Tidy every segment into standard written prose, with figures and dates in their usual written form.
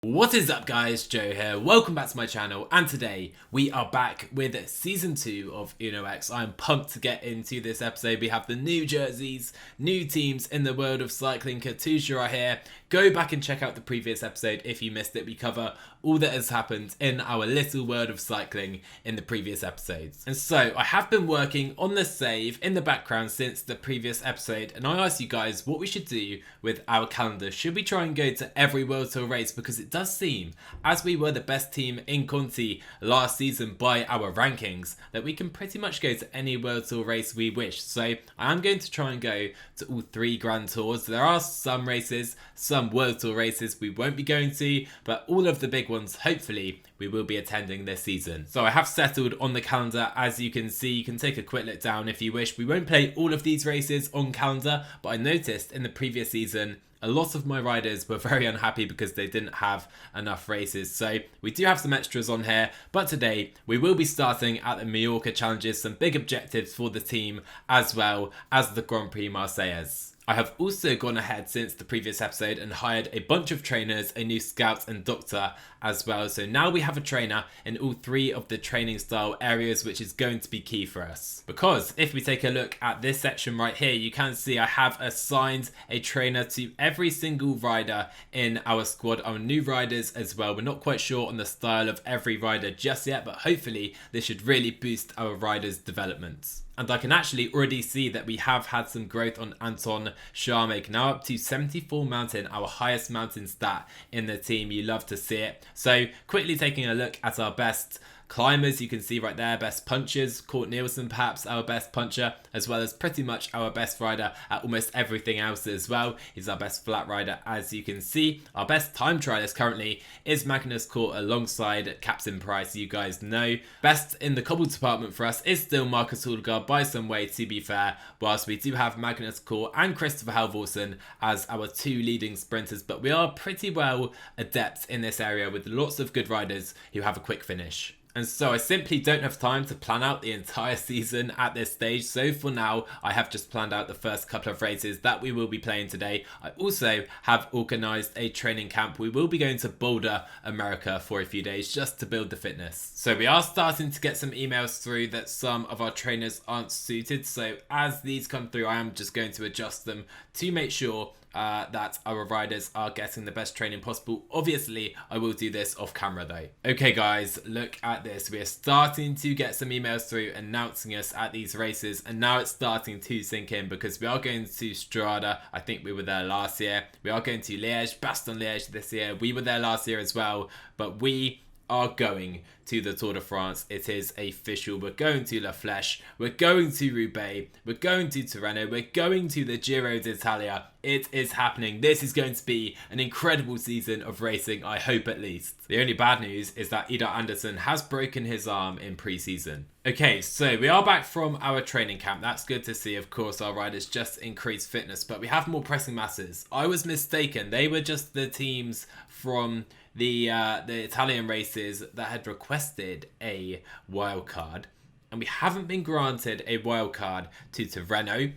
What is up guys, Joe here, welcome back to my channel, and today we are back with season 2 of Uno X. I'm pumped to get into this episode. We have the new jerseys, new teams in the world of cycling. Katusha are here. Go back and check out the previous episode if you missed it. We cover all that has happened in our little world of cycling in the previous episodes. And so I have been working on the save in the background since the previous episode, and I asked you guys what we should do with our calendar. Should we try and go to every World Tour race? Because it does seem, as we were the best team in Conti last season by our rankings, that we can pretty much go to any World Tour race we wish. So I am going to try and go to all 3 Grand Tours. There are some races, some World Tour races we won't be going to, but all of the big ones, hopefully, we will be attending this season. So I have settled on the calendar, as you can see. You can take a quick look down if you wish. We won't play all of these races on calendar, but I noticed in the previous season, a lot of my riders were very unhappy because they didn't have enough races. So we do have some extras on here, but today we will be starting at the Mallorca Challenges, some big objectives for the team as well as the Grand Prix Marseillaise. I have also gone ahead since the previous episode and hired a bunch of trainers, a new scout and doctor as well. So now we have a trainer in all 3 of the training style areas, which is going to be key for us. Because if we take a look at this section right here, you can see I have assigned a trainer to every single rider in our squad, our new riders as well. We're not quite sure on the style of every rider just yet, but hopefully this should really boost our riders' development. And I can actually already see that we have had some growth on Anton Sharmik, now up to 74 mountain, our highest mountain stat in the team. You love to see it. So quickly taking a look at our best climbers, you can see right there, best punchers, Court Nielsen perhaps our best puncher, as well as pretty much our best rider at almost everything else as well. He's our best flat rider, as you can see. Our best time trialist currently is Magnus Court alongside Captain Price, you guys know. Best in the cobble department for us is still Marcus Hildgaard by some way, to be fair, whilst we do have Magnus Court and Christopher Halvorsen as our 2 leading sprinters, but we are pretty well adept in this area with lots of good riders who have a quick finish. And so I simply don't have time to plan out the entire season at this stage. So for now, I have just planned out the first couple of races that we will be playing today. I also have organised a training camp. We will be going to Boulder, America for a few days just to build the fitness. So we are starting to get some emails through that some of our trainers aren't suited. So as these come through, I am just going to adjust them to make sure that our riders are getting the best training possible. Obviously, I will do this off camera though. Okay guys, look at this. We are starting to get some emails through announcing us at these races, and now it's starting to sink in because we are going to Strada. I think we were there last year. We are going to Liège, Bastogne-Liège this year. We were there last year as well, but we are going to the Tour de France. It is official. We're going to La Flèche. We're going to Roubaix. We're going to Tirreno. We're going to the Giro d'Italia. It is happening. This is going to be an incredible season of racing, I hope at least. The only bad news is that Ida Anderson has broken his arm in pre-season. Okay, so we are back from our training camp. That's good to see. Of course, our riders just increased fitness, but we have more pressing masses. I was mistaken. They were just the teams from the Italian races that had requested a wild card, and we haven't been granted a wild card to Tirreno,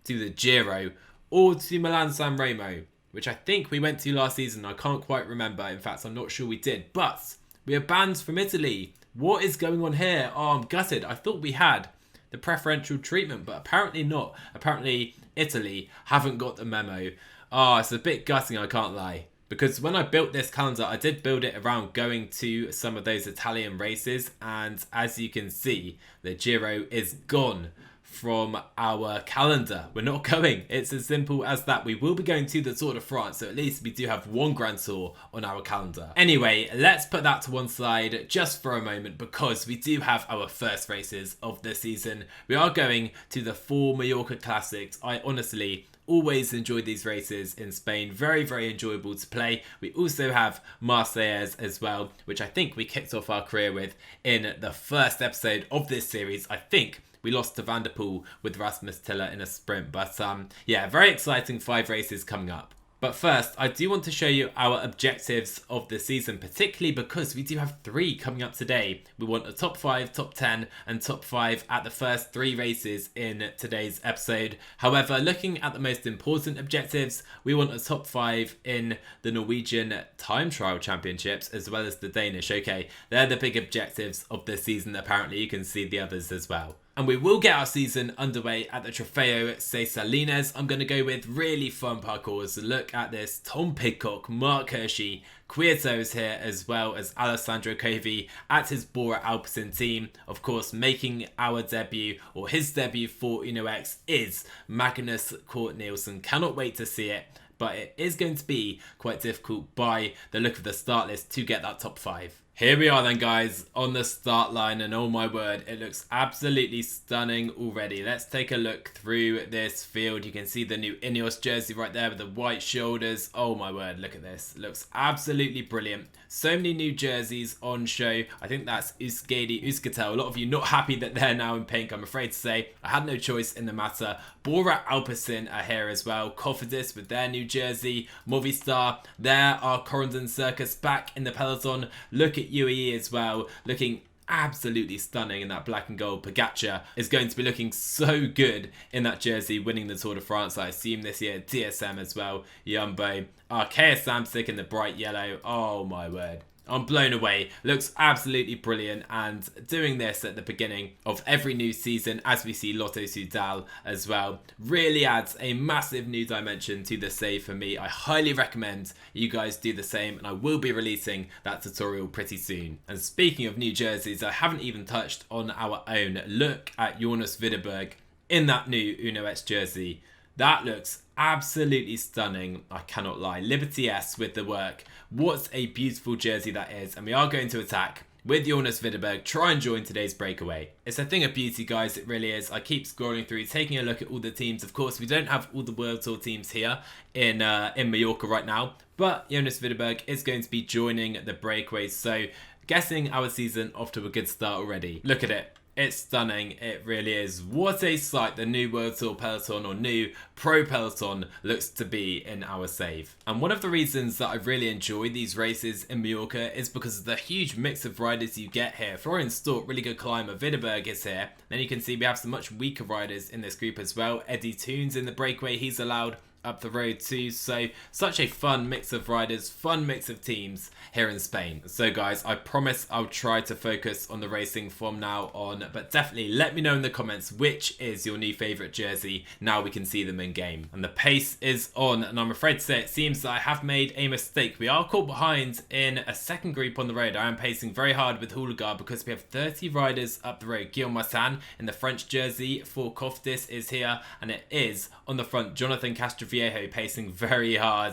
to the Giro, or to Milan San Remo, which I think we went to last season. I can't quite remember. In fact, I'm not sure we did, but we are banned from Italy. What is going on here? Oh, I'm gutted. I thought we had the preferential treatment, but apparently not. Apparently Italy haven't got the memo. Oh, it's a bit gutting, I can't lie. Because when I built this calendar, I did build it around going to some of those Italian races. And as you can see, the Giro is gone from our calendar. We're not going. It's as simple as that. We will be going to the Tour de France, so at least we do have 1 Grand Tour on our calendar. Anyway, let's put that to one side just for a moment, because we do have our first races of the season. We are going to the 4 Mallorca Classics. I honestly always enjoyed these races in Spain. Very, very enjoyable to play. We also have Marseillaise as well, which I think we kicked off our career with in the first episode of this series. I think we lost to Van der Poel with Rasmus Tiller in a sprint. But yeah, very exciting 5 races coming up. But first, I do want to show you our objectives of the season, particularly because we do have 3 coming up today. We want a top 5, top 10 and top 5 at the first 3 races in today's episode. However, looking at the most important objectives, we want a top 5 in the Norwegian Time Trial Championships as well as the Danish. Okay, they're the big objectives of this season. Apparently, you can see the others as well. And we will get our season underway at the Trofeo Cesalines. I'm going to go with really fun parkours. Look at this. Tom Pidcock, Mark Hershey, Quietos here, as well as Alessandro Covi at his Bora Alpecin team. Of course, making our debut, or his debut for UnoX, is Magnus Cort Nielsen. Cannot wait to see it. But it is going to be quite difficult by the look of the start list to get that top 5. Here we are then, guys, on the start line, and oh my word, it looks absolutely stunning already. Let's take a look through this field. You can see the new Ineos jersey right there with the white shoulders. Oh my word, look at this. It looks absolutely brilliant. So many new jerseys on show. I think that's Uskadi Uskatel. A lot of you not happy that they're now in pink, I'm afraid to say. I had no choice in the matter. Bora Alpecin are here as well. Cofidis with their new jersey. Movistar, there are Corendon Circus back in the peloton. Look at UAE as well, looking absolutely stunning in that black and gold. Pogacar is going to be looking so good in that jersey, winning the Tour de France, I assume, this year. DSM as well, Jumbo. Arkea Samsic in the bright yellow. Oh my word. I'm blown away. Looks absolutely brilliant, and doing this at the beginning of every new season as we see Lotto Soudal as well really adds a massive new dimension to the save for me. I highly recommend you guys do the same, and I will be releasing that tutorial pretty soon. And speaking of new jerseys, I haven't even touched on our own. Look at Jonas Widerberg in that new UnoX jersey. That looks absolutely stunning, I cannot lie. Liberty S with the work. What a beautiful jersey that is. And we are going to attack with Jonas Widerberg. Try and join today's breakaway. It's a thing of beauty, guys, it really is. I keep scrolling through, taking a look at all the teams. Of course, we don't have all the World Tour teams here in Mallorca right now, but Jonas Widerberg is going to be joining the breakaway. So guessing our season off to a good start already. Look at it. It's stunning, it really is. What a sight the new World Tour peloton, or new Pro peloton, looks to be in our save. And one of the reasons that I really enjoy these races in Mallorca is because of the huge mix of riders you get here. Florian Stork, really good climber. Widerberg is here. Then you can see we have some much weaker riders in this group as well. Eddie Toons in the breakaway, he's allowed up the road too. So such a fun mix of riders, fun mix of teams here in Spain. So guys, I promise I'll try to focus on the racing from now on, but definitely let me know in the comments which is your new favourite jersey now we can see them in game. And the pace is on, and I'm afraid to say it seems that I have made a mistake. We are caught behind in a second group on the road. I am pacing very hard with Houlagard because we have 30 riders up the road. Guillaume Massin in the French jersey for Cofidis is here, and it is on the front Jonathan Castroviejo pacing very hard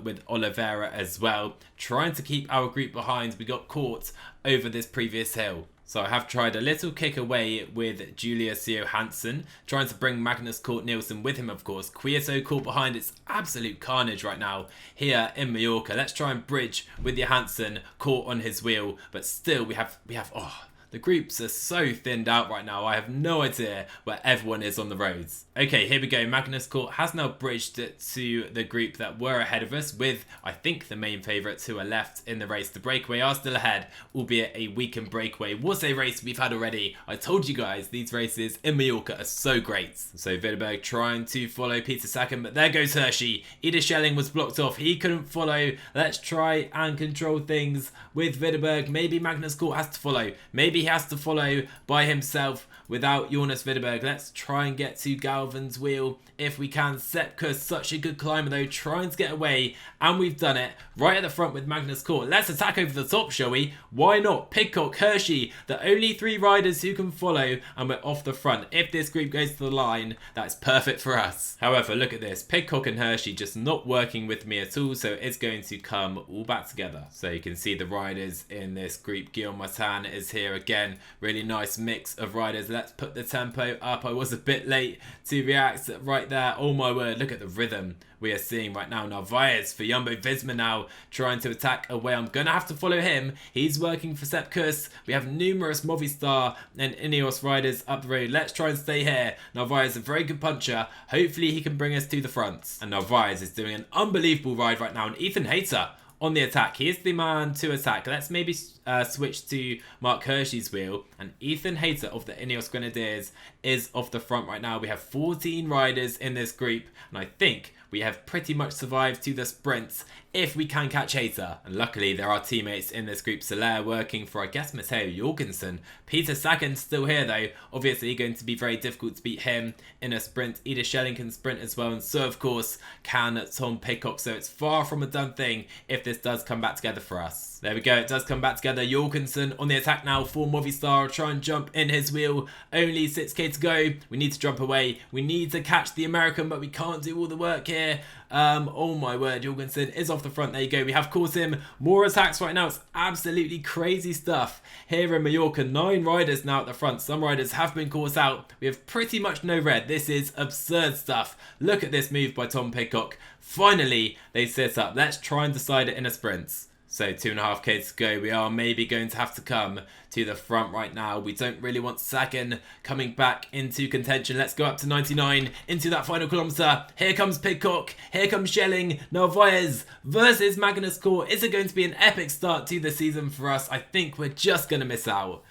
with Oliveira as well, trying to keep our group behind. We got caught over this previous hill. So I have tried a little kick away with Julius Johansson, trying to bring Magnus Cort Nielsen with him, of course. Quieto caught behind. It's absolute carnage right now here in Mallorca. Let's try and bridge with Johansson, caught on his wheel, but still we have the groups are so thinned out right now. I have no idea where everyone is on the roads. Okay, here we go. Magnus Cort has now bridged to the group that were ahead of us, with, I think, the main favourites who are left in the race. The breakaway are still ahead, albeit a weakened breakaway. What a race we've had already. I told you guys, these races in Mallorca are so great. So Widerberg trying to follow Peter Sagan, but there goes Hershey. Ida Schelling was blocked off. He couldn't follow. Let's try and control things with Widerberg. Maybe Magnus Cort has to follow. Maybe he has to follow by himself without Jonas Widerberg. Let's try and get to Galvin's wheel if we can. Sepka, such a good climber though, trying to get away, and we've done it right at the front with Magnus Cort. Let's attack over the top, shall we? Why not? Pidcock, Hershey, the only 3 riders who can follow, and we're off the front. If this group goes to the line, that's perfect for us. However, look at this. Pidcock and Hershey just not working with me at all, so it's going to come all back together. So you can see the riders in this group. Guillaume Martin is here again. again, really nice mix of riders. Let's put the tempo up. I was a bit late to react right there. Oh my word, look at the rhythm we are seeing right now. Narvaez for Jumbo Visma now trying to attack away. I'm going to have to follow him. He's working for Sepkus. We have numerous Movistar and Ineos riders up the road. Let's try and stay here. Narvaez is a very good puncher. Hopefully he can bring us to the front. And Narvaez is doing an unbelievable ride right now. And Ethan Hayter on the attack. He is the man to attack. Let's maybe switch to Mark Hershey's wheel. And Ethan Hayter of the Ineos Grenadiers is off the front right now. We have 14 riders in this group. And I think we have pretty much survived to the sprints if we can catch Hayter. And luckily there are teammates in this group. Soler working for, I guess, Matteo Jorgensen. Peter Sagan still here though. Obviously going to be very difficult to beat him in a sprint. Ida Schelling can sprint as well. And so of course can Tom Pidcock. So it's far from a done thing if this does come back together for us. There we go. It does come back together. Jorgensen on the attack now for Movistar. Try and jump in his wheel. Only 6k to go. We need to jump away. We need to catch the American, but we can't do all the work here. Oh my word, Jorgensen is off the front. There you go. We have caught him. More attacks right now. It's absolutely crazy stuff here in Mallorca. 9 riders now at the front. Some riders have been caught out. We have pretty much no red. This is absurd stuff. Look at this move by Tom Pidcock. Finally, they sit up. Let's try and decide it in a sprint. So 2.5k to go. We are maybe going to have to come to the front right now. We don't really want Sagan coming back into contention. Let's go up to 99 into that final kilometre. Here comes Pidcock. Here comes Schelling. Narvaez versus Magnus Cort. Is it going to be an epic start to the season for us? I think we're just going to miss out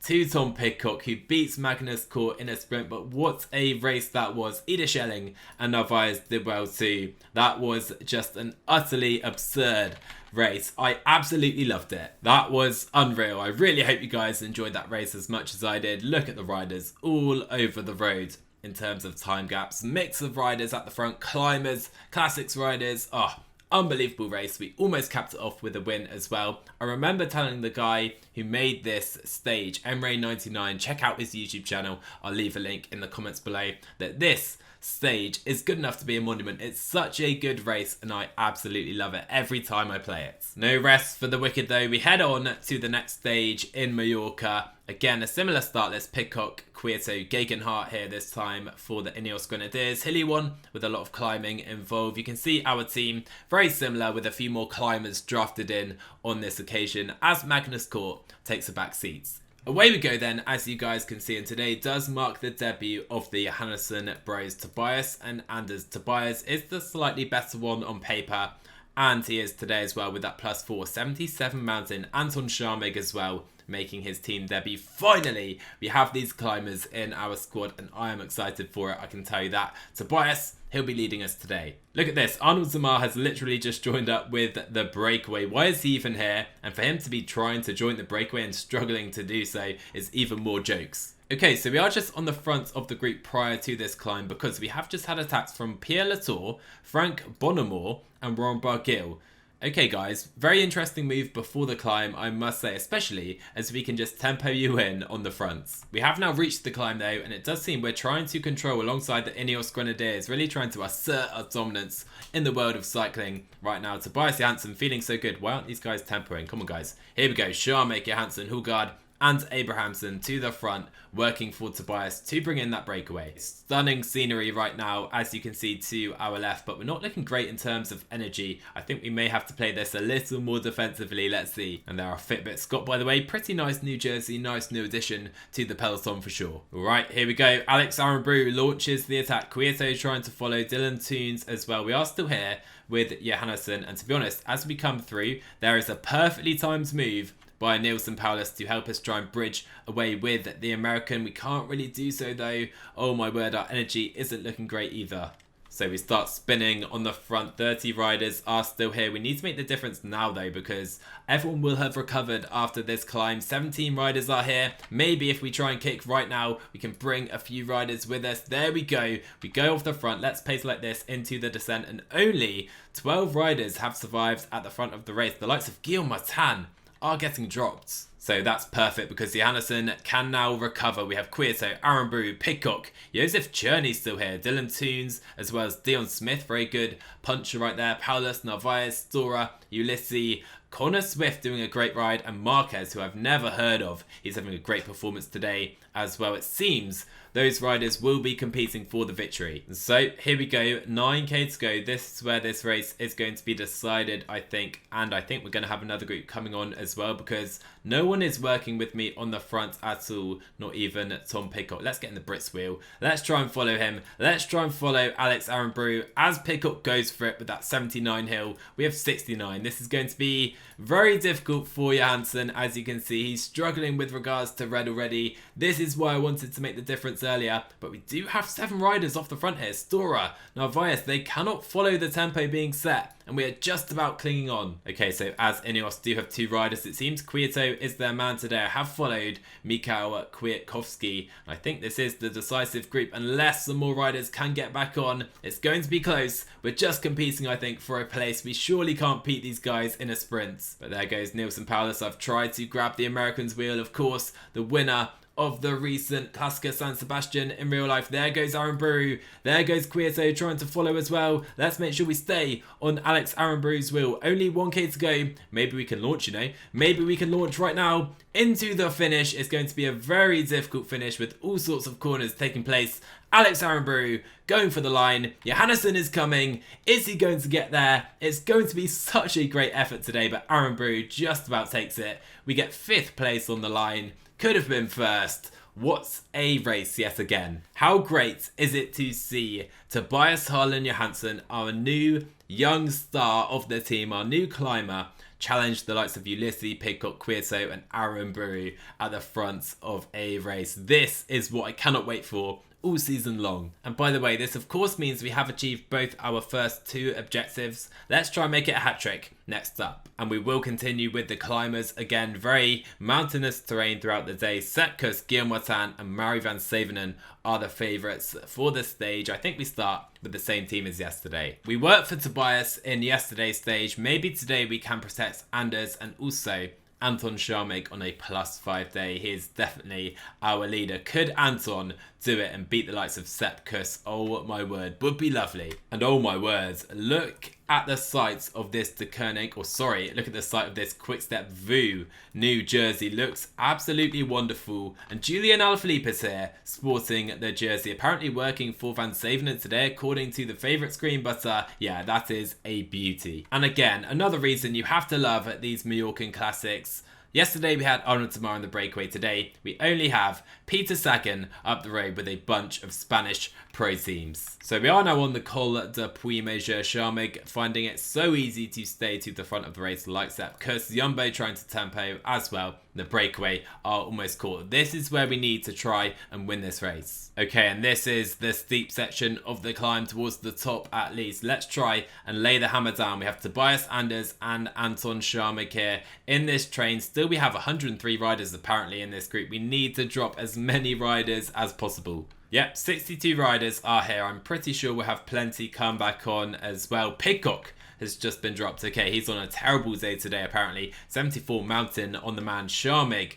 to Tom Pidcock, who beats Magnus Cort in a sprint. But what a race that was. Ida Schelling and Narvaez did well too. That was just an utterly absurd race. I absolutely loved it. That was unreal. I really hope you guys enjoyed that race as much as I did. Look at the riders all over the road in terms of time gaps. Mix of riders at the front, climbers, classics riders. Oh, unbelievable race. We almost capped it off with a win as well. I remember telling the guy who made this stage, Emre99, check out his YouTube channel. I'll leave a link in the comments below, that this stage is good enough to be a monument. It's such a good race and I absolutely love it every time I play it. No rest for the wicked though. We head on to the next stage in Mallorca. Again, a similar start list. Pidcock, Quieto, Gegenhardt here this time for the Ineos Grenadiers. Hilly one with a lot of climbing involved. You can see our team very similar with a few more climbers drafted in on this occasion as Magnus Cort takes a back seat. Away we go then, as you guys can see, and today does mark the debut of the Johannesson bros Tobias and Anders. Tobias is the slightly better one on paper, and he is today as well with that +4, 77 mountain. Anton Scharmig as well, making his team debut. Finally, we have these climbers in our squad and I am excited for it, I can tell you that. Tobias, he'll be leading us today. Look at this, Arnold Zamar has literally just joined up with the breakaway. Why is he even here? And for him to be trying to join the breakaway and struggling to do so is even more jokes. Okay, so we are just on the front of the group prior to this climb because we have just had attacks from Pierre Latour, Frank Bonnemore and Ron Barguil. Okay guys, very interesting move before the climb, I must say, especially as we can just tempo you in on the fronts. We have now reached the climb though, and it does seem we're trying to control alongside the Ineos Grenadiers, really trying to assert our dominance in the world of cycling right now. Tobias Johansson feeling so good. Why aren't these guys tempoing? Come on guys. Here we go, Scharmig, Johansson, Hulgaard and Abrahamson to the front, working for Tobias to bring in that breakaway. Stunning scenery right now, as you can see to our left, but we're not looking great in terms of energy. I think we may have to play this a little more defensively, let's see. And there are Fitbit Scott, by the way, pretty nice new jersey, nice new addition to the peloton for sure. Alright, here we go. Alex Arenbrugh launches the attack. Quieto trying to follow, Dylan Toons as well. We are still here with Johannesson, and to be honest, as we come through, there is a perfectly timed move by Nielsen Paulus to help us try and bridge away with the American. We can't really do so though. Oh my word, our energy isn't looking great either. So we start spinning on the front. 30 riders are still here. We need to make the difference now though, because everyone will have recovered after this climb. 17 riders are here. Maybe if we try and kick right now, we can bring a few riders with us. There we go. We go off the front. Let's pace like this into the descent, and only 12 riders have survived at the front of the race. The likes of Guillaume Martin are getting dropped. So that's perfect because Johannesson can now recover. We have Quieto, Arenbrugh, Pidcock, Joseph Cherney's still here, Dylan Toons, as well as Dion Smith, very good puncher right there, Paulus, Narvaez, Stora, Ulysses, Connor Swift doing a great ride, and Marquez, who I've never heard of. He's having a great performance today as well. It seems those riders will be competing for the victory. So here we go, 9k to go. This is where this race is going to be decided, I think. And I think we're going to have another group coming on as well, because no one is working with me on the front at all, not even Tom Pidcock. Let's get in the Brits wheel. Let's try and follow him. Let's try and follow Alex Arenbrew as Pidcock goes for it with that 79 hill. We have 69. This is going to be very difficult for Johansson. As you can see, he's struggling with regards to red already. This is why I wanted to make the difference earlier, but we do have 7 riders off the front here. Stora, Narvaez, they cannot follow the tempo being set, and we are just about clinging on. Okay, so as Ineos do have 2 riders, it seems Kwiato is their man today. I have followed Mikhail Kwiatkowski, and I think this is the decisive group. Unless some more riders can get back on, it's going to be close. We're just competing, I think, for a place. We surely can't beat these guys in a sprint. But there goes Nilsson Paulus. I've tried to grab the Americans wheel, of course, the winner of the recent Classica San Sebastian in real life. There goes Arenbrew. There goes Kwiato trying to follow as well. Let's make sure we stay on Alex Arenbrew's wheel. Only 1k to go. Maybe we can launch, you know. Maybe we can launch right now into the finish. It's going to be a very difficult finish with all sorts of corners taking place. Alex Arenbrew going for the line. Johannesson is coming. Is he going to get there? It's going to be such a great effort today, but Arenbrew just about takes it. We get 5th place on the line. Could have been first. What a race yet again. How great is it to see Tobias Harlan Johansson, our new young star of the team, our new climber, challenge the likes of Ulysses, Pidcock, Kwiato and Arenbrew at the front of a race. This is what I cannot wait for all season long. And by the way, this of course means we have achieved both our first 2 objectives. Let's try and make it a hat-trick next up. And we will continue with the climbers. Again, very mountainous terrain throughout the day. Sepkus, Guillaume Martin and Mari van Savenen are the favourites for this stage. I think we start with the same team as yesterday. We worked for Tobias in yesterday's stage. Maybe today we can protect Anders and also Anton Sharmig on a +5 day. He is definitely our leader. Could Anton do it and beat the likes of Sepkus? Oh my word, would be lovely. And oh my words, look at the sights of this look at the site of this Quickstep Voo New Jersey. Looks absolutely wonderful. And Julian Alaphilippe is here sporting the jersey, apparently working for Van Savenen today according to the favourite screen, but yeah, that is a beauty. And again, another reason you have to love these Mallorcan classics. Yesterday we had Arnold Tamar in the breakaway. Today we only have Peter Sagan up the road with a bunch of Spanish pro teams. So we are now on the Col de Puy-Major. Sharmig finding it so easy to stay to the front of the race like that. Kurs Jumbo trying to tempo as well. The breakaway are almost caught. This is where we need to try and win this race. Okay, and this is the steep section of the climb towards the top at least. Let's try and lay the hammer down. We have Tobias Anders and Anton Sharmig here in this train. Still, we have 103 riders apparently in this group. We need to drop as many riders as possible. Yep, 62 riders are here. I'm pretty sure we'll have plenty come back on as well. Pidcock has just been dropped. Okay, he's on a terrible day today apparently. 74 mountain on the man. Sharmig,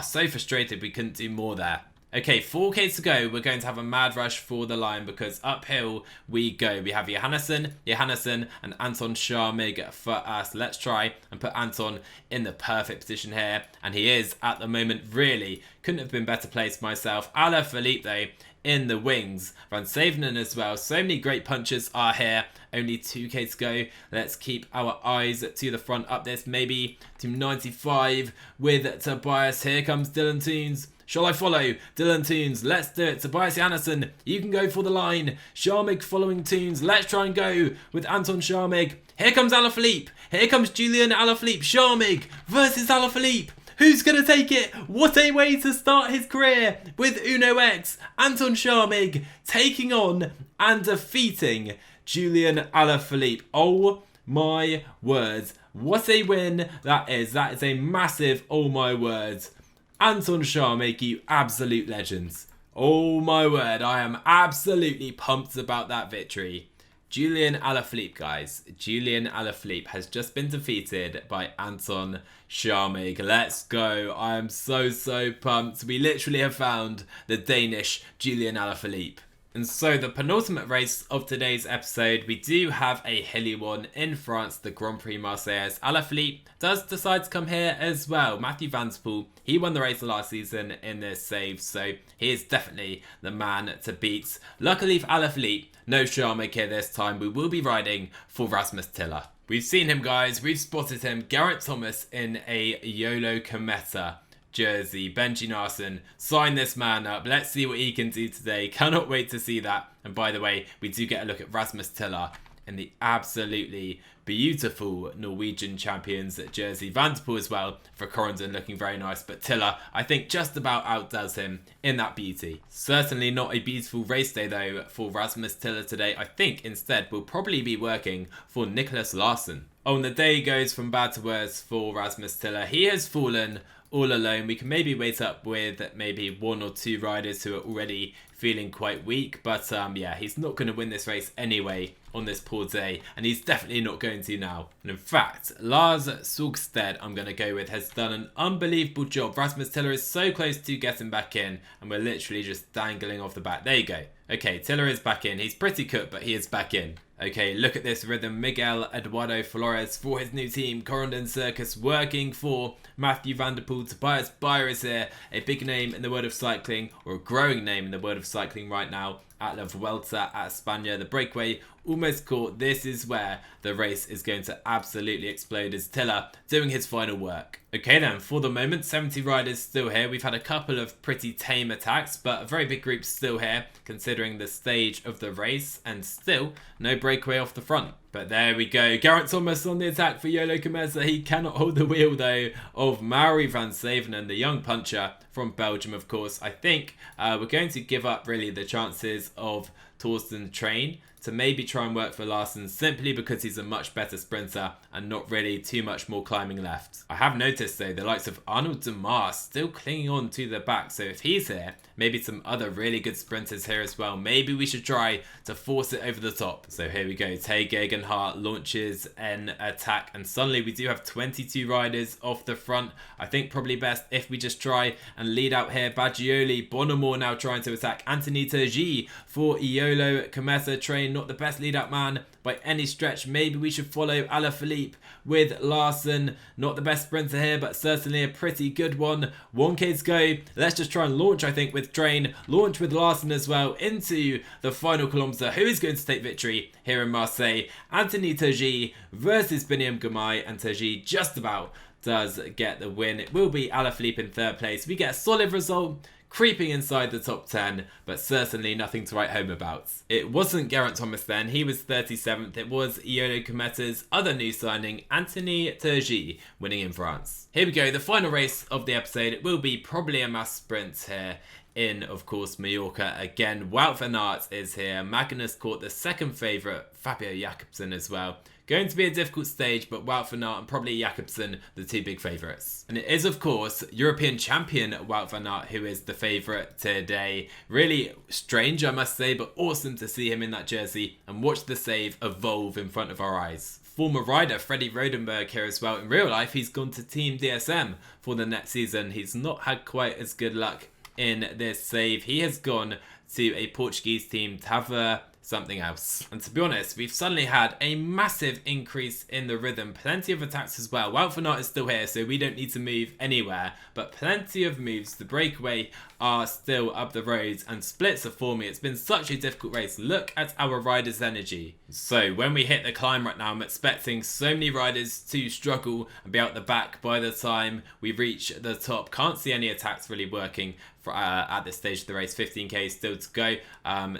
so frustrated we couldn't do more there. Okay, 4k to go. We're going to have a mad rush for the line because uphill we go. We have Johannesson, and Anton Sharmig for us. Let's try and put Anton in the perfect position here. And he is at the moment, really. Couldn't have been better placed myself. Alaphilippe though, in the wings. Van Savenen as well. So many great punchers are here. Only 2k to go. Let's keep our eyes to the front up this. Maybe to 95 with Tobias. Here comes Dylan Toons. Shall I follow? Dylan Toons, let's do it. Tobias Johannesson, you can go for the line. Sharmig following Toons. Let's try and go with Anton Sharmig. Here comes Alaphilippe. Here comes Julian Alaphilippe. Sharmig versus Alaphilippe. Who's going to take it? What a way to start his career with Uno X. Anton Sharmig taking on and defeating Julian Alaphilippe. Oh my words. What a win that is. That is a massive oh my words. Anton Sharmig, you absolute legends. Oh my word, I am absolutely pumped about that victory. Julian Alaphilippe, guys. Julian Alaphilippe has just been defeated by Anton Sharmig. Let's go. I am so pumped. We literally have found the Danish Julian Alaphilippe. And so the penultimate race of today's episode, we do have a hilly one in France, the Grand Prix Marseille. ALAPHILIPPE does decide to come here as well. Mathieu van der Poel, he won the race last season in this save, so he is definitely the man to beat. Luckily for ALAPHILIPPE, no Sharmak here this time. We will be riding for Rasmus Tiller. We've seen him, guys. We've spotted him. Geraint Thomas in a YOLO Cometa jersey. Benji Narsson, sign this man up. Let's see what he can do today. Cannot wait to see that. And by the way, we do get a look at Rasmus Tiller in the absolutely beautiful Norwegian champions jersey. Van der Poel as well for Corendon, looking very nice. But Tiller, I think, just about outdoes him in that beauty. Certainly not a beautiful race day, though, for Rasmus Tiller today. I think, instead, we'll probably be working for Nicholas Larsson. Oh, and the day goes from bad to worse for Rasmus Tiller. He has fallen all alone. We can maybe wait up with maybe 1 or 2 riders who are already feeling quite weak, but yeah, he's not going to win this race anyway on this poor day, and he's definitely not going to now. And in fact, Lars Solsted, I'm going to go with, has done an unbelievable job. Rasmus Tiller is so close to getting back in, and we're literally just dangling off the back. There you go. Okay, Tiller is back in. He's pretty cooked, but he is back in. Okay, look at this rhythm. Miguel Eduardo Flores for his new team, Corendon Circus, working for Mathieu van der Poel. Tobias is here, a big name in the world of cycling, or a growing name in the world of cycling right now, at La Vuelta at España. The breakaway almost caught. This is where the race is going to absolutely explode as Tiller doing his final work. Okay then, for the moment, 70 riders still here. We've had a couple of pretty tame attacks, but a very big group still here, considering the stage of the race, and still no breakaway off the front. But there we go. Geraint Thomas on the attack for YOLO Cometa. He cannot hold the wheel, though, of Mauri van Savenen, the young puncher from Belgium, of course. I think we're going to give up, really, the chances of Torsten Train to maybe try and work for Larsson, simply because he's a much better sprinter and not really too much more climbing left. I have noticed, though, the likes of Arnold de Mar still clinging on to the back, so if he's here, maybe some other really good sprinters here as well. Maybe we should try to force it over the top. So here we go. Tay Gegenhardt launches an attack, and suddenly we do have 22 riders off the front. I think probably best if we just try and lead out here. Baggioli, Bonamore now trying to attack. Anthony Turgi for YOLO Cometa Train, not the best lead out man by any stretch. Maybe we should follow ALAPHILIPPE with Larsson. Not the best sprinter here, but certainly a pretty good one. 1k to go. Let's just try and launch, I think, with Train. Launch with Larsson as well into the final kilometre. Who is going to take victory here in Marseille? Anthony Turgi versus Biniam Girmay, and Turgi just about does get the win. It will be ALAPHILIPPE in 3rd place. We get a solid result, creeping inside the top 10, but certainly nothing to write home about. It wasn't Geraint Thomas then, he was 37th. It was YOLO Cometa's other new signing, Anthony Turgi, winning in France. Here we go, the final race of the episode. It will be probably a mass sprint here in, of course, Mallorca again. Wout van Aert is here. Magnus caught the second favourite, Fabio Jakobsen as well. Going to be a difficult stage, but Wout van Aert and probably Jakobsen, the 2 big favourites. And it is, of course, European champion Wout van Aert who is the favourite today. Really strange, I must say, but awesome to see him in that jersey and watch the save evolve in front of our eyes. Former rider Freddie Rodenberg here as well. In real life, he's gone to Team DSM for the next season. He's not had quite as good luck in this save. He has gone to a Portuguese team, Tava something else. And to be honest, we've suddenly had a massive increase in the rhythm. Plenty of attacks as well. Wout van Aert is still here, so we don't need to move anywhere. But plenty of moves. The breakaway are still up the roads, and splits are forming. It's been such a difficult race. Look at our riders' energy. So when we hit the climb right now, I'm expecting so many riders to struggle and be out the back by the time we reach the top. Can't see any attacks really working at this stage of the race. 15k still to go.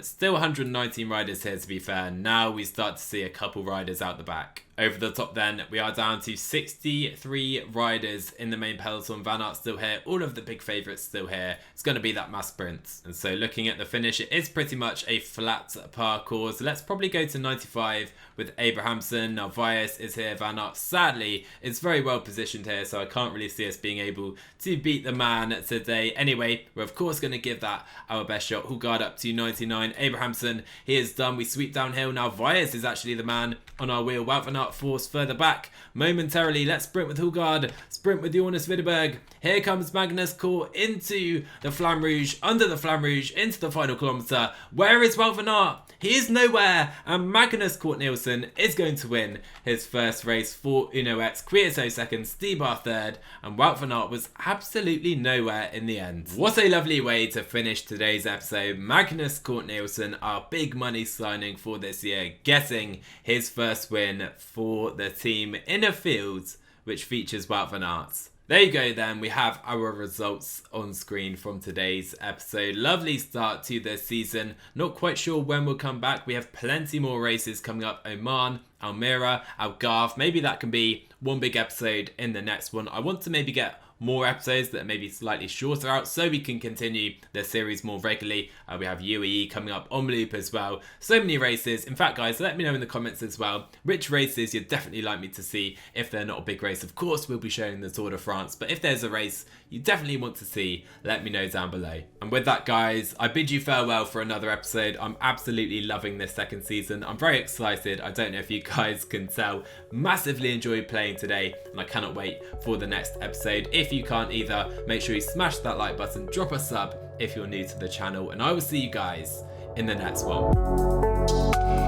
Still 119 riders here, to be fair. Now we start to see a couple riders out the back. Over the top then, we are down to 63 riders in the main peloton. Van Aert still here. All of the big favourites still here. It's going to be that mass sprint. And so looking at the finish, it is pretty much a flat parcours. Let's probably go to 95 with Abrahamsen. Now Vias is here. Van Aert, sadly, is very well positioned here, so I can't really see us being able to beat the man today. Anyway, we're of course going to give that our best shot. Hulgaard up to 99. Abrahamsen, he is done. We sweep downhill. Now Vias is actually the man on our wheel. Wout van Aert got Foss further back. Momentarily, let's sprint with Hulgaard, sprint with Jonas Widerberg. Here comes Magnus Cort into the Flamme Rouge, under the Flamme Rouge, into the final kilometre. Where is Wout van Aert? He is nowhere, and Magnus Cort Nielsen is going to win his first race for Uno X. Kwiato second, Stybar third, and Wout van Aert was absolutely nowhere in the end. What a lovely way to finish today's episode. Magnus Cort Nielsen, our big money signing for this year, getting his first win for the team in a field which features Wout van Aert. There you go then, we have our results on screen from today's episode. Lovely start to the season. Not quite sure when we'll come back. We have plenty more races coming up. Oman, Almere, Algarve. Maybe that can be one big episode in the next one. I want to maybe get more episodes that are maybe slightly shorter out so we can continue the series more regularly. We have UAE coming up, on loop as well. So many races. In fact, guys, let me know in the comments as well which races you'd definitely like me to see if they're not a big race. Of course, we'll be showing the Tour de France, but if there's a race you definitely want to see, let me know down below. And with that, guys, I bid you farewell for another episode. I'm absolutely loving this second season. I'm very excited. I don't know if you guys can tell. Massively enjoyed playing today, and I cannot wait for the next episode. If you can't either, make sure you smash that like button, drop a sub if you're new to the channel, and I will see you guys in the next one.